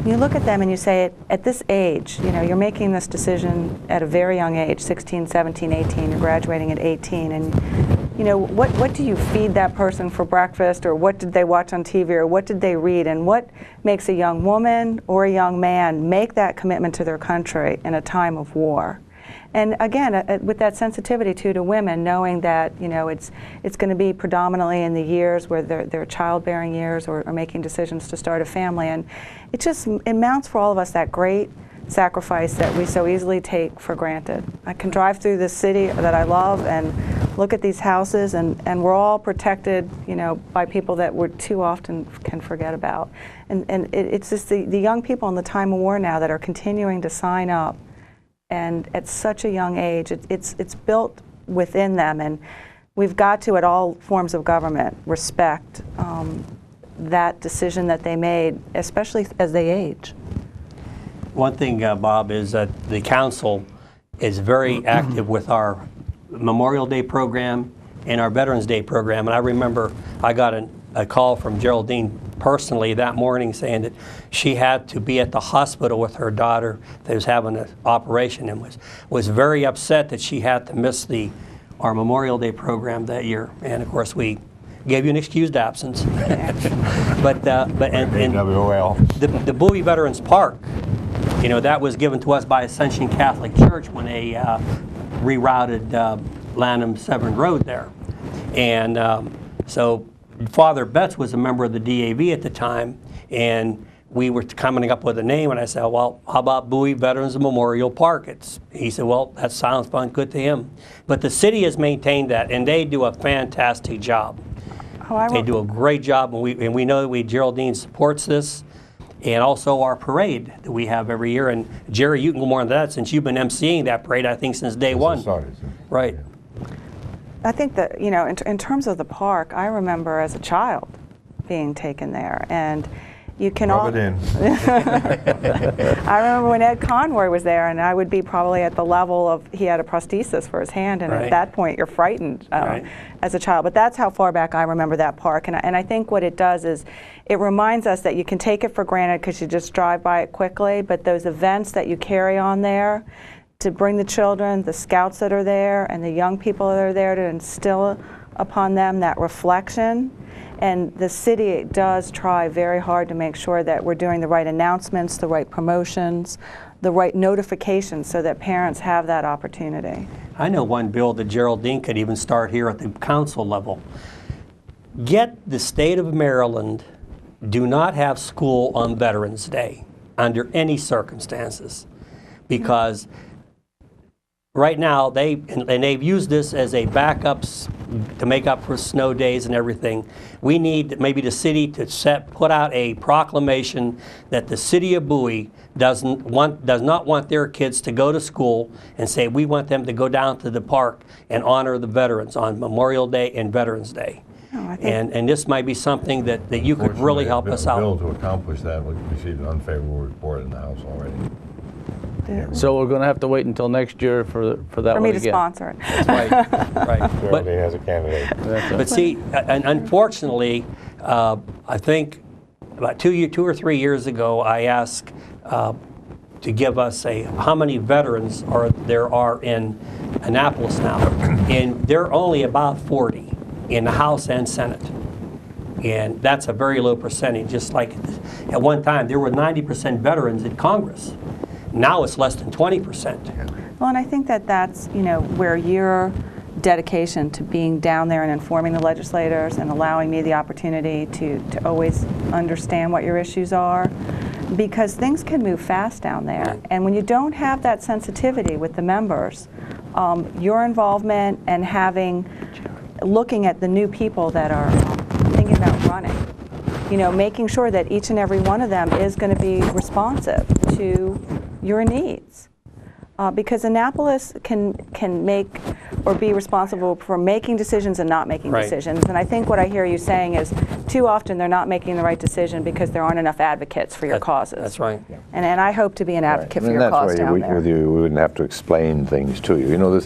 You look at them and you say, at this age, you know, you're making this decision at a very young age, 16, 17, 18, you're graduating at 18, and you know, what do you feed that person for breakfast, or what did they watch on TV, or what did they read, and what makes a young woman or a young man make that commitment to their country in a time of war? And again, with that sensitivity to women, knowing that, you know, it's going to be predominantly in the years where they're childbearing years, or making decisions to start a family, and it mounts for all of us that great sacrifice that we so easily take for granted. I can drive through this city that I love and look at these houses, and we're all protected, you know, by people that we too often can forget about. And it's just the young people in the time of war now that are continuing to sign up. And at such a young age, it's built within them, and we've got to, at all forms of government, respect that decision that they made, especially as they age. One thing, Bob, is that the council is very active with our Memorial Day program and our Veterans Day program. And I remember I got a call from Geraldine personally that morning saying that she had to be at the hospital with her daughter that was having an operation, and was very upset that she had to miss our Memorial Day program that year. And of course we gave you an excused absence. but the Bowie Veterans Park, you know, that was given to us by Ascension Catholic Church when they rerouted Lanham Severn Road there. And so Father Betts was a member of the DAV at the time, and we were coming up with a name, and I said, well, how about Bowie Veterans Memorial Park? He said, well, that sounds fun, good to him. But the city has maintained that, and they do a fantastic job. They do a great job, and we know that Geraldine supports this, and also our parade that we have every year. And Jerry, you can go more into that since you've been emceeing that parade, I think, since day one. Right. I think that, you know, in terms of the park, I remember as a child being taken there, and you can all. Rub it in. I remember when Ed Conroy was there, and I would be probably at the level of, he had a prosthesis for his hand, and right. At that point you're frightened right. As a child. But that's how far back I remember that park, and I think what it does is it reminds us that you can take it for granted because you just drive by it quickly, but those events that you carry on there, to bring the children, the scouts that are there, and the young people that are there, to instill upon them that reflection. And the city does try very hard to make sure that we're doing the right announcements, the right promotions, the right notifications, so that parents have that opportunity. I know one bill that Geraldine could even start here at the council level. Get the state of Maryland, do not have school on Veterans Day under any circumstances, because right now, they've used this as a backups to make up for snow days and everything. We need maybe the city to put out a proclamation that the city of Bowie does not want their kids to go to school, and say we want them to go down to the park and honor the veterans on Memorial Day and Veterans Day. And this might be something that you could really help us out. The bill to accomplish that, we received an unfavorable report in the House already. So we're going to have to wait until next year for that for one me again. To sponsor it. That's right. Right. Geraldine has a candidate. But see, and unfortunately, I think about 2 or 3 years ago, I asked to give us how many veterans there are in Annapolis now, and there are only about 40 in the House and Senate. And that's a very low percentage. Just like at one time, there were 90% veterans in Congress. Now it's less than 20%. Well, and I think that that's, you know, where your dedication to being down there and informing the legislators and allowing me the opportunity to always understand what your issues are, because things can move fast down there. And when you don't have that sensitivity with the members, your involvement and looking at the new people that are thinking about running, you know, making sure that each and every one of them is going to be responsive to your needs. Because Annapolis can make or be responsible for making decisions and not making decisions. And I think what I hear you saying is too often they're not making the right decision because there aren't enough advocates for your causes. That's right. And I hope to be an advocate for your cause down there. With you, we wouldn't have to explain things to you. You know,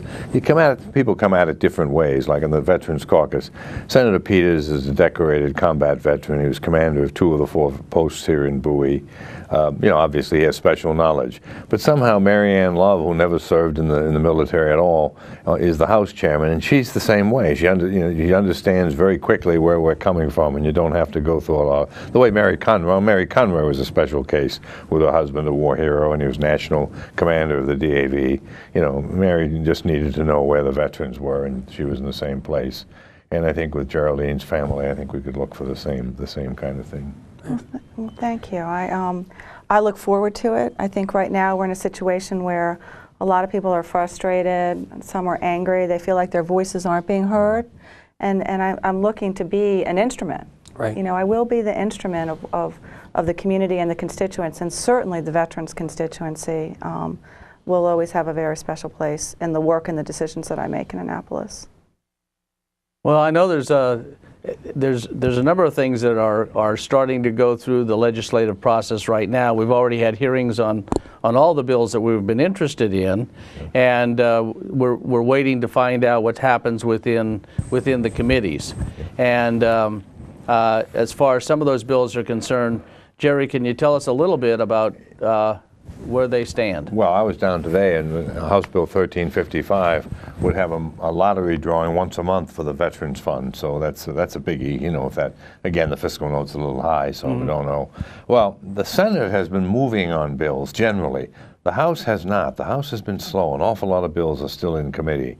people come at it different ways, like in the Veterans Caucus. Senator Peters is a decorated combat veteran. He was commander of 2 of the 4 posts here in Bowie. You know, obviously he has special knowledge. But somehow Mary Ann Love, who never served in the military at all, is the House chairman, and she's the same way. She understands very quickly where we're coming from, and you don't have to go through a lot. The way Mary Conroy was a special case with her husband, a war hero, and he was national commander of the DAV. You know, Mary just needed to know where the veterans were, and she was in the same place. And I think with Geraldine's family, I think we could look for the same kind of thing. Well, thank you. I look forward to it. I think right now we're in a situation where a lot of people are frustrated, some are angry, they feel like their voices aren't being heard, and I'm looking to be an instrument. Right. You know, I will be the instrument of the community and the constituents, and certainly the veterans constituency will always have a very special place in the work and the decisions that I make in Annapolis. Well, I know there's a number of things that are starting to go through the legislative process right now. We've already had hearings on all the bills that we've been interested in, and we're waiting to find out what happens within the committees. And as far as some of those bills are concerned, Jerry, can you tell us a little bit about where they stand? Well, I was down today, and House Bill 1355 would have a lottery drawing once a month for the Veterans Fund. So that's a biggie. You know, if that, again, the fiscal note's a little high, so we don't know. Well, the Senate has been moving on bills generally. The House has not. The House has been slow. An awful lot of bills are still in committee.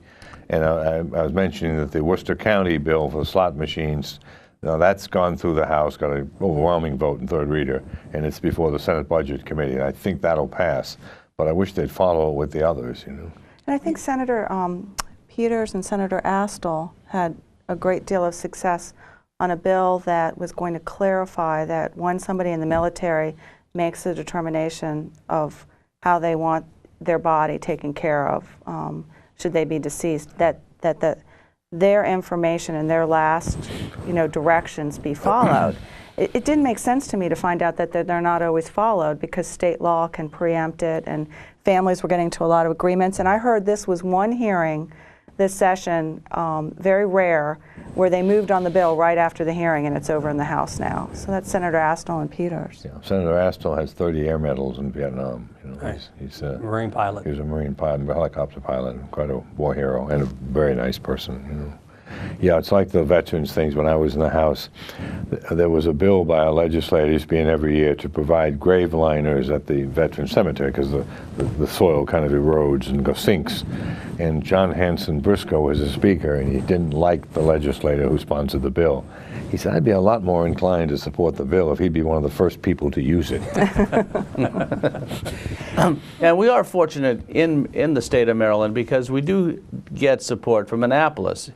And I was mentioning that the Worcester County bill for the slot machines, now that's gone through the House, got an overwhelming vote in third reader, and it's before the Senate Budget Committee, and I think that'll pass. But I wish they'd follow it with the others, you know. And I think Senator Peters and Senator Astle had a great deal of success on a bill that was going to clarify that when somebody in the military makes a determination of how they want their body taken care of, should they be deceased, that their information and their last, directions be followed. It didn't make sense to me to find out that they're not always followed because state law can preempt it, and families were getting to a lot of agreements. And I heard this was one hearing this session, very rare, where they moved on the bill right after the hearing, and it's over in the House now. So that's Senator Astle and Peters. Yeah, Senator Astle has 30 air medals in Vietnam. You know, right. He's a Marine pilot. He was a Marine pilot, a helicopter pilot, quite a war hero, and a very nice person. You know. Yeah, it's like the veterans things. When I was in the House, there was a bill by our legislators being every year to provide grave liners at the veteran cemetery because the soil kind of erodes and sinks. And John Hanson Briscoe was the speaker, and he didn't like the legislator who sponsored the bill. He said, I'd be a lot more inclined to support the bill if he'd be one of the first people to use it. And we are fortunate in the state of Maryland because we do get support from Annapolis,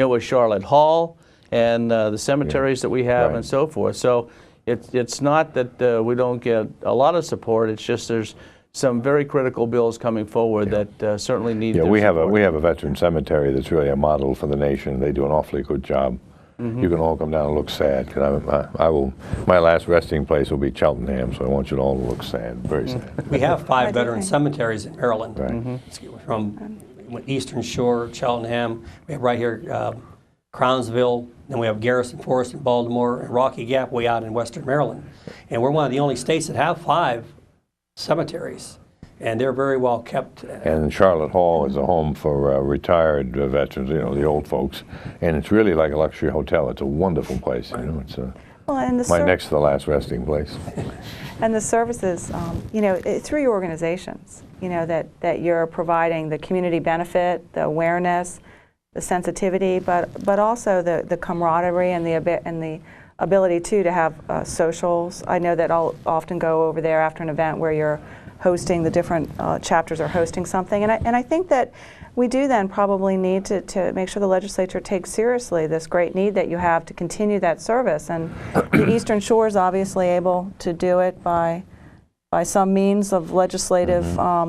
with Charlotte Hall and the cemeteries that we have and so forth. So it's not that we don't get a lot of support, it's just there's some very critical bills coming forward that certainly need their support. We have a veteran cemetery that's really a model for the nation. They do an awfully good job. You can all come down and look sad. Because my last resting place will be Cheltenham, so I want you all to look sad, very sad. We have 5 veteran cemeteries in Maryland. Right. From Eastern Shore, Cheltenham, we have right here Crownsville, then we have Garrison Forest in Baltimore, and Rocky Gap way out in Western Maryland. And we're one of the only states that have 5 cemeteries. And they're very well kept. And Charlotte Hall is a home for retired veterans, the old folks. And it's really like a luxury hotel. It's a wonderful place. It's my next to the last resting place. And the services, through your organizations, that you're providing the community benefit, the awareness, the sensitivity, but also the camaraderie and the ability to have socials. I know that I'll often go over there after an event where you're hosting, the different chapters are hosting something. And I think that we do then probably need to make sure the legislature takes seriously this great need that you have to continue that service. And the Eastern Shore is obviously able to do it by some means of legislative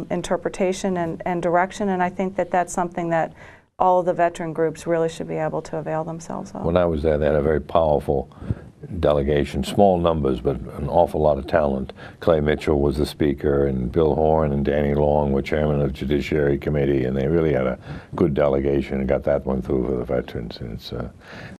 interpretation and direction. And I think that that's something that all of the veteran groups really should be able to avail themselves of. When I was there, they had a very powerful delegation, small numbers, but an awful lot of talent. Clay Mitchell was the speaker, and Bill Horn and Danny Long were chairman of the Judiciary Committee, and they really had a good delegation and got that one through for the veterans. And it's